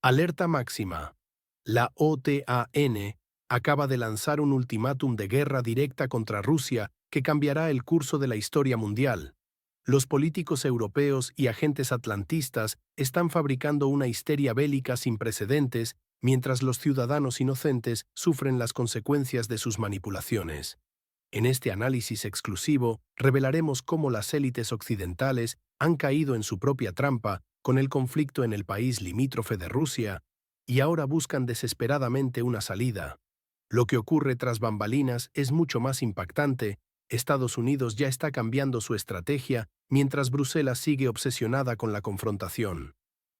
Alerta máxima. La OTAN acaba de lanzar un ultimátum de guerra directa contra Rusia que cambiará el curso de la historia mundial. Los políticos europeos y agentes atlantistas están fabricando una histeria bélica sin precedentes, mientras los ciudadanos inocentes sufren las consecuencias de sus manipulaciones. En este análisis exclusivo, revelaremos cómo las élites occidentales han caído en su propia trampa con el conflicto en el país limítrofe de Rusia y ahora buscan desesperadamente una salida. Lo que ocurre tras bambalinas es mucho más impactante. Estados Unidos ya está cambiando su estrategia mientras Bruselas sigue obsesionada con la confrontación.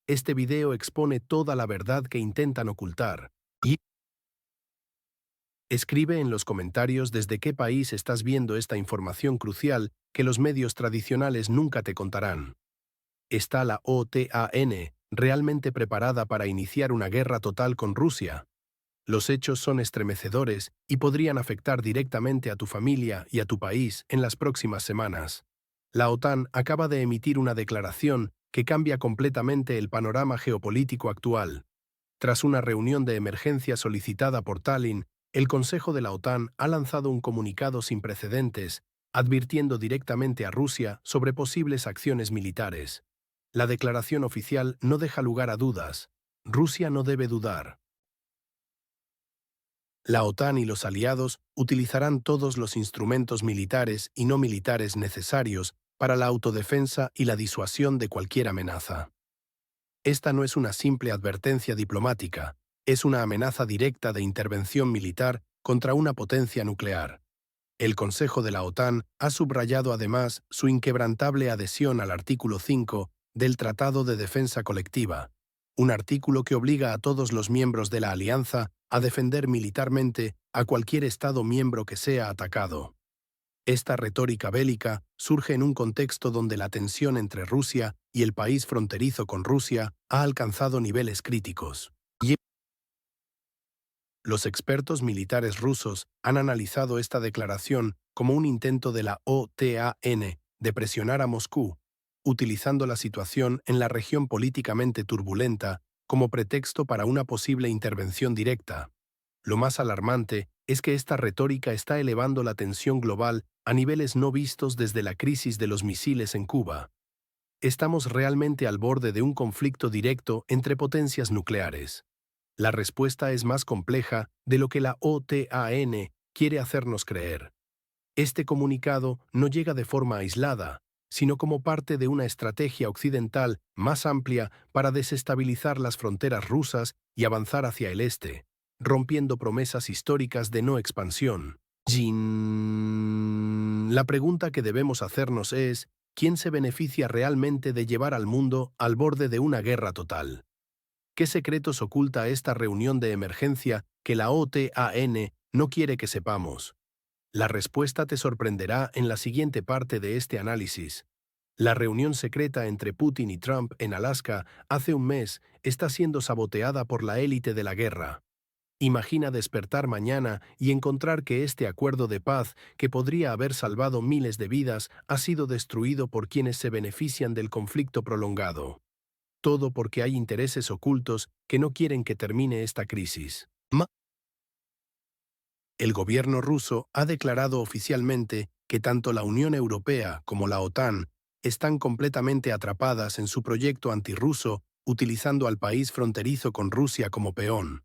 Este video expone toda la verdad que intentan ocultar. Escribe en los comentarios desde qué país estás viendo esta información crucial que los medios tradicionales nunca te contarán. ¿Está la OTAN realmente preparada para iniciar una guerra total con Rusia? Los hechos son estremecedores y podrían afectar directamente a tu familia y a tu país en las próximas semanas. La OTAN acaba de emitir una declaración que cambia completamente el panorama geopolítico actual. Tras una reunión de emergencia solicitada por Tallinn, el Consejo de la OTAN ha lanzado un comunicado sin precedentes, advirtiendo directamente a Rusia sobre posibles acciones militares. La declaración oficial no deja lugar a dudas. Rusia no debe dudar. La OTAN y los aliados utilizarán todos los instrumentos militares y no militares necesarios para la autodefensa y la disuasión de cualquier amenaza. Esta no es una simple advertencia diplomática, es una amenaza directa de intervención militar contra una potencia nuclear. El Consejo de la OTAN ha subrayado además su inquebrantable adhesión al artículo 5 del Tratado de Defensa Colectiva, un artículo que obliga a todos los miembros de la alianza a defender militarmente a cualquier Estado miembro que sea atacado. Esta retórica bélica surge en un contexto donde la tensión entre Rusia y el país fronterizo con Rusia ha alcanzado niveles críticos. Los expertos militares rusos han analizado esta declaración como un intento de la OTAN de presionar a Moscú, utilizando la situación en la región políticamente turbulenta como pretexto para una posible intervención directa. Lo más alarmante es que esta retórica está elevando la tensión global a niveles no vistos desde la crisis de los misiles en Cuba. Estamos realmente al borde de un conflicto directo entre potencias nucleares. La respuesta es más compleja de lo que la OTAN quiere hacernos creer. Este comunicado no llega de forma aislada, sino como parte de una estrategia occidental más amplia para desestabilizar las fronteras rusas y avanzar hacia el este, rompiendo promesas históricas de no expansión. La pregunta que debemos hacernos es, ¿quién se beneficia realmente de llevar al mundo al borde de una guerra total? ¿Qué secretos oculta esta reunión de emergencia que la OTAN no quiere que sepamos? La respuesta te sorprenderá en la siguiente parte de este análisis. La reunión secreta entre Putin y Trump en Alaska hace un mes está siendo saboteada por la élite de la guerra. Imagina despertar mañana y encontrar que este acuerdo de paz, que podría haber salvado miles de vidas, ha sido destruido por quienes se benefician del conflicto prolongado. Todo porque hay intereses ocultos que no quieren que termine esta crisis. El gobierno ruso ha declarado oficialmente que tanto la Unión Europea como la OTAN están completamente atrapadas en su proyecto antirruso, utilizando al país fronterizo con Rusia como peón.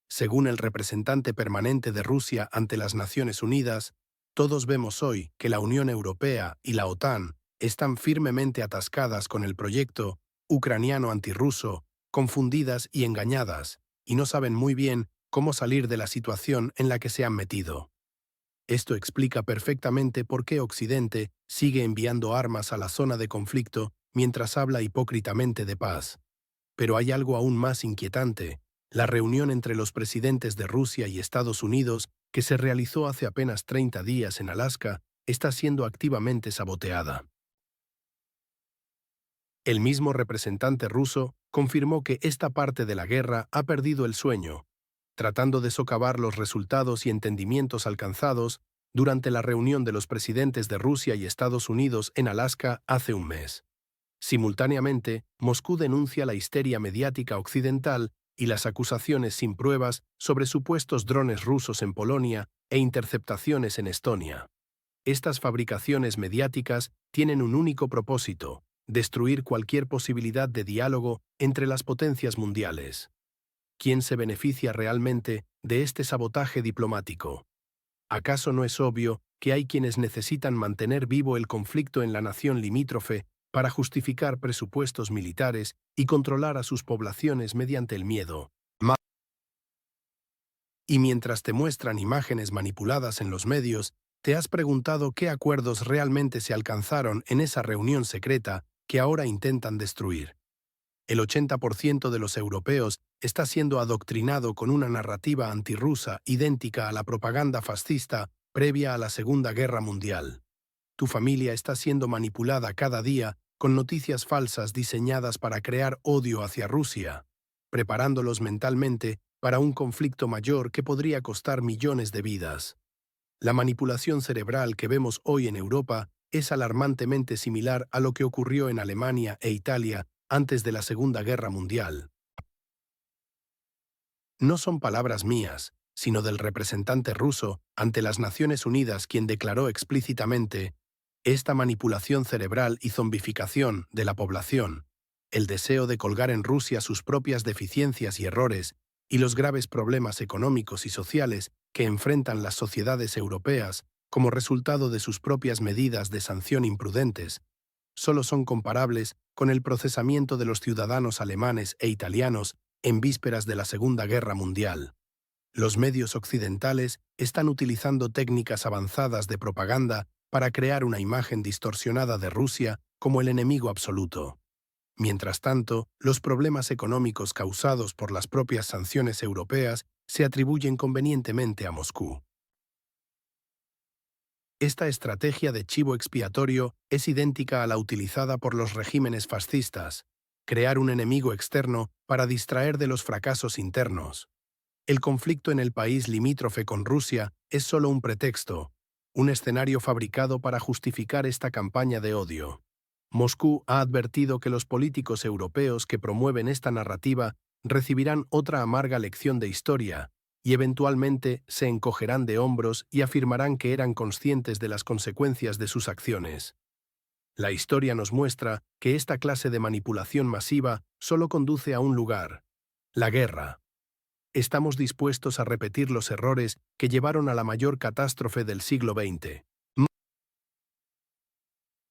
Según el representante permanente de Rusia ante las Naciones Unidas, todos vemos hoy que la Unión Europea y la OTAN están firmemente atascadas con el proyecto ucraniano antirruso, confundidas y engañadas, y no saben muy bien cómo salir de la situación en la que se han metido. Esto explica perfectamente por qué Occidente sigue enviando armas a la zona de conflicto mientras habla hipócritamente de paz. Pero hay algo aún más inquietante. La reunión entre los presidentes de Rusia y Estados Unidos, que se realizó hace apenas 30 días en Alaska, está siendo activamente saboteada. El mismo representante ruso confirmó que esta parte de la guerra ha perdido el sueño, tratando de socavar los resultados y entendimientos alcanzados durante la reunión de los presidentes de Rusia y Estados Unidos en Alaska hace un mes. Simultáneamente, Moscú denuncia la histeria mediática occidental y las acusaciones sin pruebas sobre supuestos drones rusos en Polonia e interceptaciones en Estonia. Estas fabricaciones mediáticas tienen un único propósito: destruir cualquier posibilidad de diálogo entre las potencias mundiales. ¿Quién se beneficia realmente de este sabotaje diplomático? ¿Acaso no es obvio que hay quienes necesitan mantener vivo el conflicto en la nación limítrofe para justificar presupuestos militares y controlar a sus poblaciones mediante el miedo? Y mientras te muestran imágenes manipuladas en los medios, ¿te has preguntado qué acuerdos realmente se alcanzaron en esa reunión secreta que ahora intentan destruir? El 80% de los europeos está siendo adoctrinado con una narrativa antirrusa idéntica a la propaganda fascista previa a la Segunda Guerra Mundial. Tu familia está siendo manipulada cada día con noticias falsas diseñadas para crear odio hacia Rusia, preparándolos mentalmente para un conflicto mayor que podría costar millones de vidas. La manipulación cerebral que vemos hoy en Europa es alarmantemente similar a lo que ocurrió en Alemania e Italia antes de la Segunda Guerra Mundial. No son palabras mías, sino del representante ruso ante las Naciones Unidas, quien declaró explícitamente: esta manipulación cerebral y zombificación de la población, el deseo de colgar en Rusia sus propias deficiencias y errores y los graves problemas económicos y sociales que enfrentan las sociedades europeas como resultado de sus propias medidas de sanción imprudentes, solo son comparables con el procesamiento de los ciudadanos alemanes e italianos en vísperas de la Segunda Guerra Mundial. Los medios occidentales están utilizando técnicas avanzadas de propaganda para crear una imagen distorsionada de Rusia como el enemigo absoluto. Mientras tanto, los problemas económicos causados por las propias sanciones europeas se atribuyen convenientemente a Moscú. Esta estrategia de chivo expiatorio es idéntica a la utilizada por los regímenes fascistas: crear un enemigo externo para distraer de los fracasos internos. El conflicto en el país limítrofe con Rusia es solo un pretexto, un escenario fabricado para justificar esta campaña de odio. Moscú ha advertido que los políticos europeos que promueven esta narrativa recibirán otra amarga lección de historia, y eventualmente se encogerán de hombros y afirmarán que eran conscientes de las consecuencias de sus acciones. La historia nos muestra que esta clase de manipulación masiva solo conduce a un lugar: la guerra. Estamos dispuestos a repetir los errores que llevaron a la mayor catástrofe del siglo XX.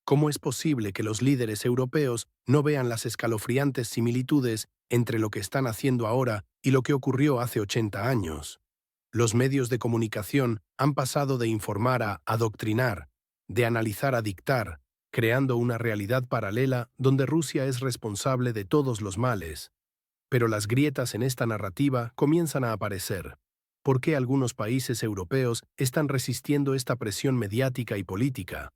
¿Cómo es posible que los líderes europeos no vean las escalofriantes similitudes entre lo que están haciendo ahora y lo que ocurrió hace 80 años? Los medios de comunicación han pasado de informar a adoctrinar, de analizar a dictar, creando una realidad paralela donde Rusia es responsable de todos los males. Pero las grietas en esta narrativa comienzan a aparecer. ¿Por qué algunos países europeos están resistiendo esta presión mediática y política?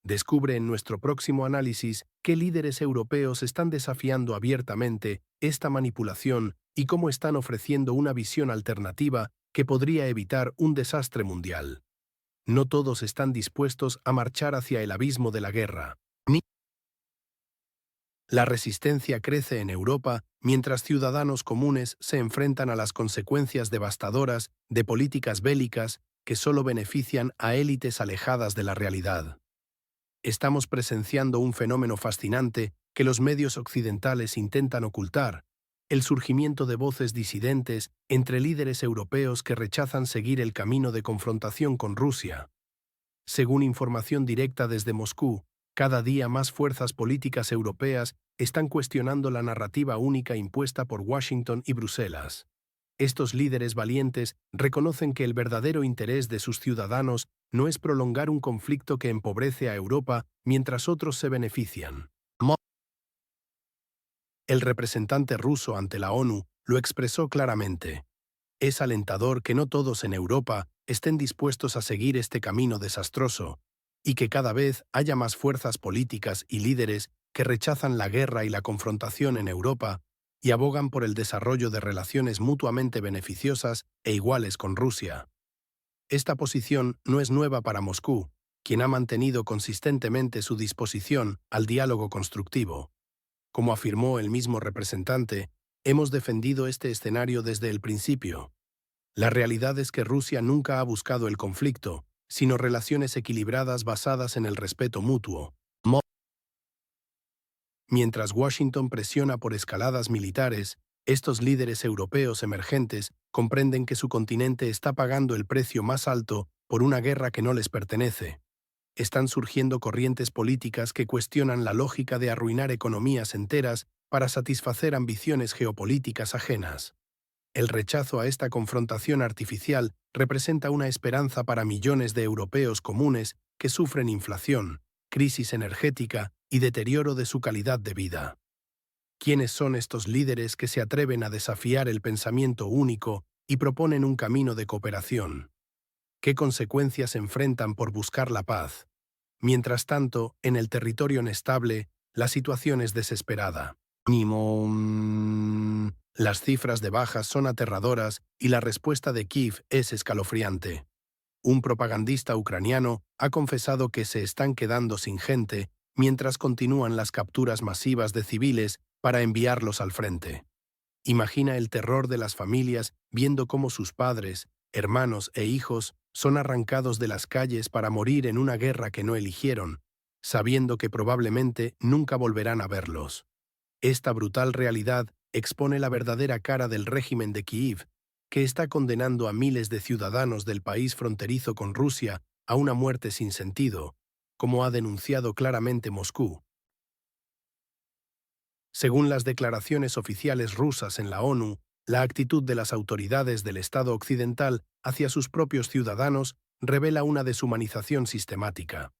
Descubre en nuestro próximo análisis qué líderes europeos están desafiando abiertamente esta manipulación y cómo están ofreciendo una visión alternativa que podría evitar un desastre mundial. No todos están dispuestos a marchar hacia el abismo de la guerra. La resistencia crece en Europa mientras ciudadanos comunes se enfrentan a las consecuencias devastadoras de políticas bélicas que solo benefician a élites alejadas de la realidad. Estamos presenciando un fenómeno fascinante que los medios occidentales intentan ocultar: el surgimiento de voces disidentes entre líderes europeos que rechazan seguir el camino de confrontación con Rusia. Según información directa desde Moscú, cada día más fuerzas políticas europeas están cuestionando la narrativa única impuesta por Washington y Bruselas. Estos líderes valientes reconocen que el verdadero interés de sus ciudadanos no es prolongar un conflicto que empobrece a Europa mientras otros se benefician. El representante ruso ante la ONU lo expresó claramente: es alentador que no todos en Europa estén dispuestos a seguir este camino desastroso, y que cada vez haya más fuerzas políticas y líderes que rechazan la guerra y la confrontación en Europa y abogan por el desarrollo de relaciones mutuamente beneficiosas e iguales con Rusia. Esta posición no es nueva para Moscú, quien ha mantenido consistentemente su disposición al diálogo constructivo. Como afirmó el mismo representante, Hemos defendido este escenario desde el principio. La realidad es que Rusia nunca ha buscado el conflicto, sino relaciones equilibradas basadas en el respeto mutuo. Mientras Washington presiona por escaladas militares, estos líderes europeos emergentes comprenden que su continente está pagando el precio más alto por una guerra que no les pertenece. Están surgiendo corrientes políticas que cuestionan la lógica de arruinar economías enteras para satisfacer ambiciones geopolíticas ajenas. El rechazo a esta confrontación artificial representa una esperanza para millones de europeos comunes que sufren inflación, crisis energética y deterioro de su calidad de vida. ¿Quiénes son estos líderes que se atreven a desafiar el pensamiento único y proponen un camino de cooperación? ¿Qué consecuencias enfrentan por buscar la paz? Mientras tanto, en el territorio inestable, la situación es desesperada. Las cifras de bajas son aterradoras y la respuesta de Kiev es escalofriante. Un propagandista ucraniano ha confesado que se están quedando sin gente mientras continúan las capturas masivas de civiles para enviarlos al frente. Imagina el terror de las familias viendo cómo sus padres, hermanos e hijos son arrancados de las calles para morir en una guerra que no eligieron, sabiendo que probablemente nunca volverán a verlos. Esta brutal realidad expone la verdadera cara del régimen de Kiev, que está condenando a miles de ciudadanos del país fronterizo con Rusia a una muerte sin sentido, como ha denunciado claramente Moscú. Según las declaraciones oficiales rusas en la ONU, la actitud de las autoridades del Estado occidental hacia sus propios ciudadanos revela una deshumanización sistemática.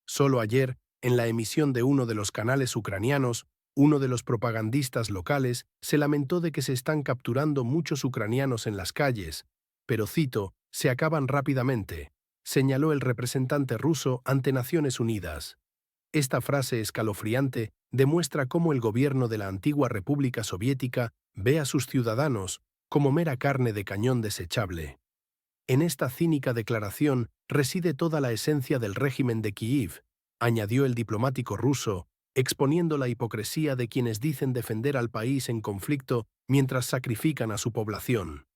Solo ayer, en la emisión de uno de los canales ucranianos, uno de los propagandistas locales se lamentó de que se están capturando muchos ucranianos en las calles, pero cito, se acaban rápidamente, señaló el representante ruso ante Naciones Unidas. Esta frase escalofriante demuestra cómo el gobierno de la antigua República Soviética ve a sus ciudadanos como mera carne de cañón desechable. En esta cínica declaración reside toda la esencia del régimen de Kiev, añadió el diplomático ruso, exponiendo la hipocresía de quienes dicen defender al país en conflicto mientras sacrifican a su población.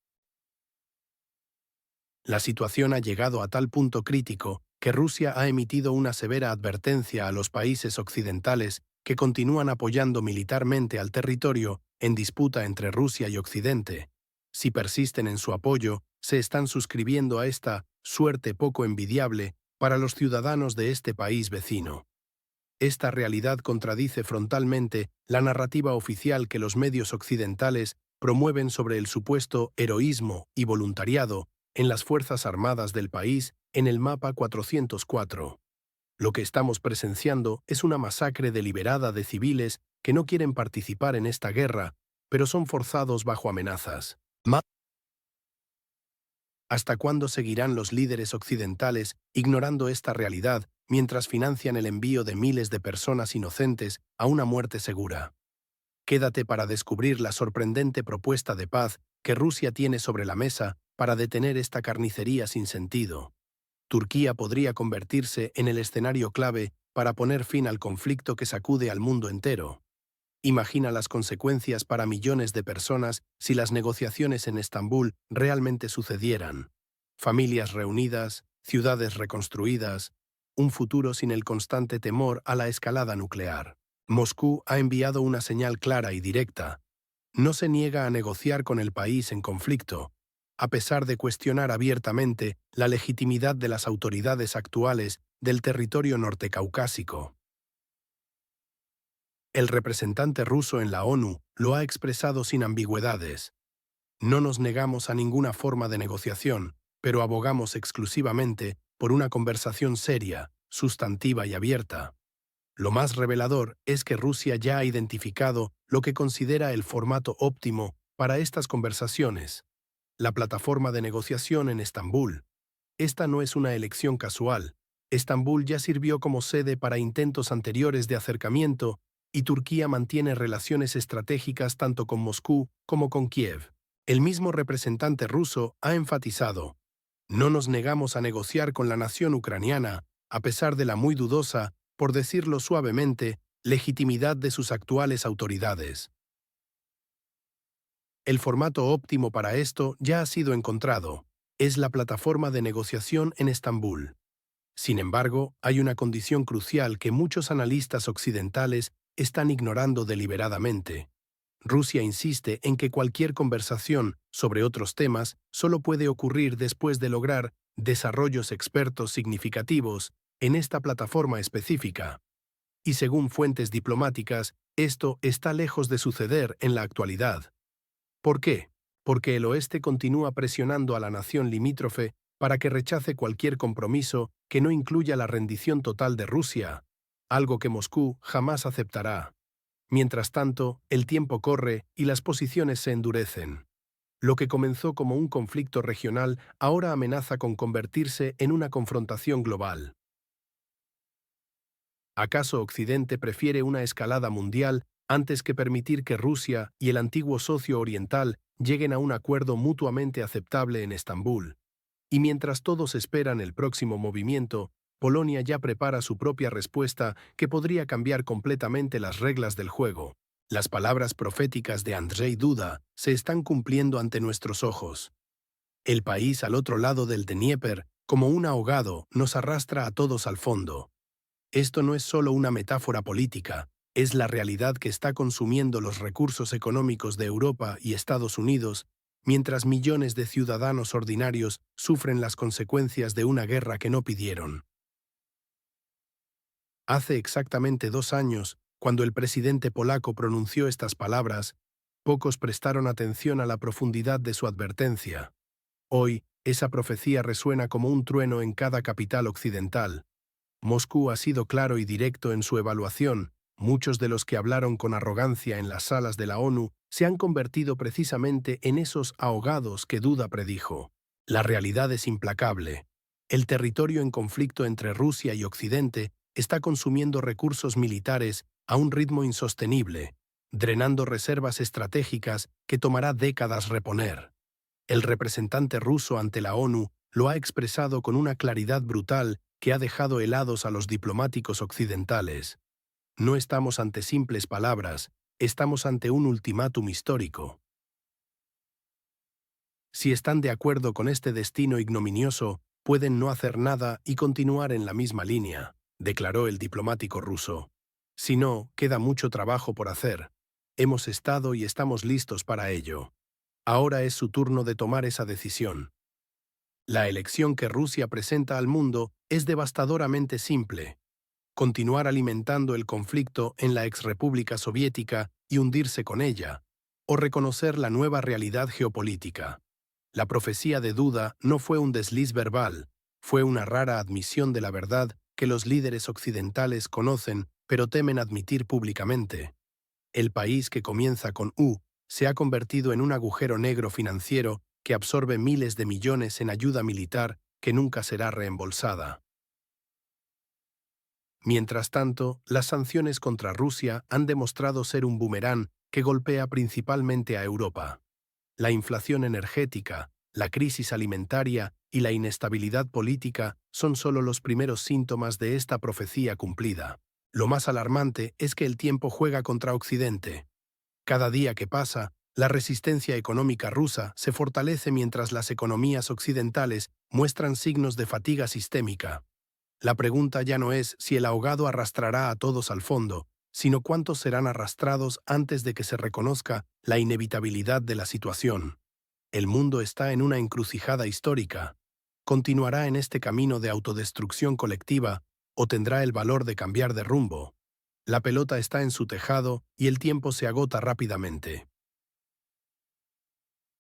La situación ha llegado a tal punto crítico que Rusia ha emitido una severa advertencia a los países occidentales que continúan apoyando militarmente al territorio en disputa entre Rusia y Occidente. Si persisten en su apoyo, se están suscribiendo a esta suerte poco envidiable para los ciudadanos de este país vecino. Esta realidad contradice frontalmente la narrativa oficial que los medios occidentales promueven sobre el supuesto heroísmo y voluntariado en las Fuerzas Armadas del país en el mapa 404. Lo que estamos presenciando es una masacre deliberada de civiles que no quieren participar en esta guerra, pero son forzados bajo amenazas. ¿Hasta cuándo seguirán los líderes occidentales ignorando esta realidad mientras financian el envío de miles de personas inocentes a una muerte segura? Quédate para descubrir la sorprendente propuesta de paz que Rusia tiene sobre la mesa para detener esta carnicería sin sentido. Turquía podría convertirse en el escenario clave para poner fin al conflicto que sacude al mundo entero. Imagina las consecuencias para millones de personas si las negociaciones en Estambul realmente sucedieran. Familias reunidas, ciudades reconstruidas, un futuro sin el constante temor a la escalada nuclear. Moscú ha enviado una señal clara y directa. No se niega a negociar con el país en conflicto, a pesar de cuestionar abiertamente la legitimidad de las autoridades actuales del territorio nortecaucásico. El representante ruso en la ONU lo ha expresado sin ambigüedades. No nos negamos a ninguna forma de negociación, pero abogamos exclusivamente por una conversación seria, sustantiva y abierta. Lo más revelador es que Rusia ya ha identificado lo que considera el formato óptimo para estas conversaciones: la plataforma de negociación en Estambul. Esta no es una elección casual. Estambul ya sirvió como sede para intentos anteriores de acercamiento y Turquía mantiene relaciones estratégicas tanto con Moscú como con Kiev. El mismo representante ruso ha enfatizado: no nos negamos a negociar con la nación ucraniana, a pesar de la muy dudosa, por decirlo suavemente, legitimidad de sus actuales autoridades. El formato óptimo para esto ya ha sido encontrado. Es la plataforma de negociación en Estambul. Sin embargo, hay una condición crucial que muchos analistas occidentales están ignorando deliberadamente. Rusia insiste en que cualquier conversación sobre otros temas solo puede ocurrir después de lograr desarrollos expertos significativos en esta plataforma específica. Y según fuentes diplomáticas, esto está lejos de suceder en la actualidad. ¿Por qué? Porque el oeste continúa presionando a la nación limítrofe para que rechace cualquier compromiso que no incluya la rendición total de Rusia, algo que Moscú jamás aceptará. Mientras tanto, el tiempo corre y las posiciones se endurecen. Lo que comenzó como un conflicto regional ahora amenaza con convertirse en una confrontación global. ¿Acaso Occidente prefiere una escalada mundial antes que permitir que Rusia y el antiguo socio oriental lleguen a un acuerdo mutuamente aceptable en Estambul? Y mientras todos esperan el próximo movimiento, Polonia ya prepara su propia respuesta que podría cambiar completamente las reglas del juego. Las palabras proféticas de Andrzej Duda se están cumpliendo ante nuestros ojos. El país al otro lado del Dnieper, como un ahogado, nos arrastra a todos al fondo. Esto no es solo una metáfora política, es la realidad que está consumiendo los recursos económicos de Europa y Estados Unidos, mientras millones de ciudadanos ordinarios sufren las consecuencias de una guerra que no pidieron. Hace exactamente 2 años, cuando el presidente polaco pronunció estas palabras, pocos prestaron atención a la profundidad de su advertencia. Hoy, esa profecía resuena como un trueno en cada capital occidental. Moscú ha sido claro y directo en su evaluación. Muchos de los que hablaron con arrogancia en las salas de la ONU se han convertido precisamente en esos ahogados que Duda predijo. La realidad es implacable. El territorio en conflicto entre Rusia y Occidente está consumiendo recursos militares a un ritmo insostenible, drenando reservas estratégicas que tomará décadas reponer. El representante ruso ante la ONU lo ha expresado con una claridad brutal que ha dejado helados a los diplomáticos occidentales. No estamos ante simples palabras, estamos ante un ultimátum histórico. Si están de acuerdo con este destino ignominioso, pueden no hacer nada y continuar en la misma línea, declaró el diplomático ruso. Si no, queda mucho trabajo por hacer. Hemos estado y estamos listos para ello. Ahora es su turno de tomar esa decisión. La elección que Rusia presenta al mundo es devastadoramente simple: continuar alimentando el conflicto en la exrepública soviética y hundirse con ella, o reconocer la nueva realidad geopolítica. La profecía de Duda no fue un desliz verbal, fue una rara admisión de la verdad que los líderes occidentales conocen pero temen admitir públicamente. El país que comienza con U se ha convertido en un agujero negro financiero que absorbe miles de millones en ayuda militar que nunca será reembolsada. Mientras tanto, las sanciones contra Rusia han demostrado ser un boomerang que golpea principalmente a Europa. La inflación energética, la crisis alimentaria y la inestabilidad política son solo los primeros síntomas de esta profecía cumplida. Lo más alarmante es que el tiempo juega contra Occidente. Cada día que pasa, la resistencia económica rusa se fortalece mientras las economías occidentales muestran signos de fatiga sistémica. La pregunta ya no es si el ahogado arrastrará a todos al fondo, sino cuántos serán arrastrados antes de que se reconozca la inevitabilidad de la situación. El mundo está en una encrucijada histórica. ¿Continuará en este camino de autodestrucción colectiva o tendrá el valor de cambiar de rumbo? La pelota está en su tejado y el tiempo se agota rápidamente.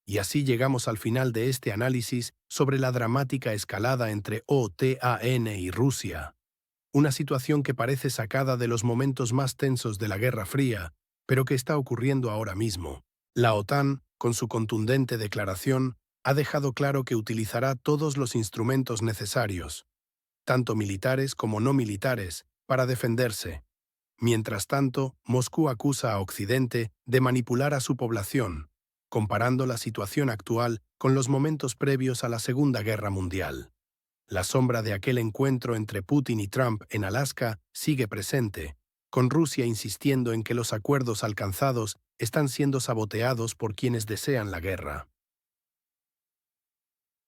Y así llegamos al final de este análisis sobre la dramática escalada entre OTAN y Rusia. Una situación que parece sacada de los momentos más tensos de la Guerra Fría, pero que está ocurriendo ahora mismo. La OTAN, con su contundente declaración, ha dejado claro que utilizará todos los instrumentos necesarios, tanto militares como no militares, para defenderse. Mientras tanto, Moscú acusa a Occidente de manipular a su población, comparando la situación actual con los momentos previos a la Segunda Guerra Mundial. La sombra de aquel encuentro entre Putin y Trump en Alaska sigue presente, con Rusia insistiendo en que los acuerdos alcanzados están siendo saboteados por quienes desean la guerra.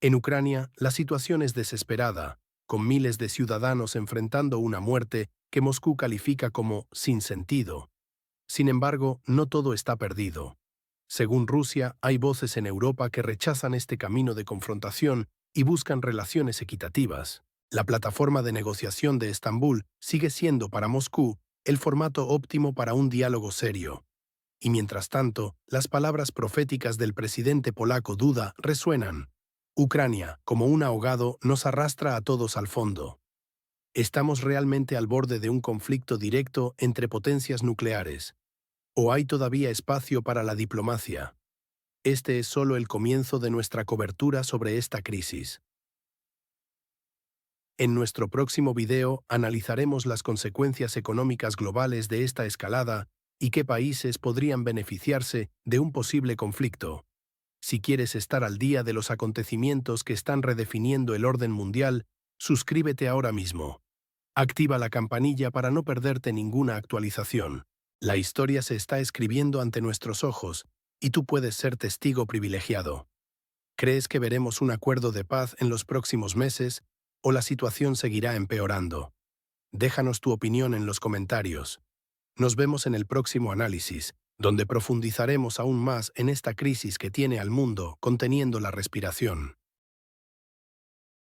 En Ucrania, la situación es desesperada, con miles de ciudadanos enfrentando una muerte que Moscú califica como sin sentido. Sin embargo, no todo está perdido. Según Rusia, hay voces en Europa que rechazan este camino de confrontación y buscan relaciones equitativas. La plataforma de negociación de Estambul sigue siendo para Moscú el formato óptimo para un diálogo serio. Y mientras tanto, las palabras proféticas del presidente polaco Duda resuenan. Ucrania, como un ahogado, nos arrastra a todos al fondo. ¿Estamos realmente al borde de un conflicto directo entre potencias nucleares? ¿O hay todavía espacio para la diplomacia? Este es solo el comienzo de nuestra cobertura sobre esta crisis. En nuestro próximo video analizaremos las consecuencias económicas globales de esta escalada y qué países podrían beneficiarse de un posible conflicto. Si quieres estar al día de los acontecimientos que están redefiniendo el orden mundial, suscríbete ahora mismo. Activa la campanilla para no perderte ninguna actualización. La historia se está escribiendo ante nuestros ojos y tú puedes ser testigo privilegiado. ¿Crees que veremos un acuerdo de paz en los próximos meses o la situación seguirá empeorando? Déjanos tu opinión en los comentarios. Nos vemos en el próximo análisis, donde profundizaremos aún más en esta crisis que tiene al mundo conteniendo la respiración.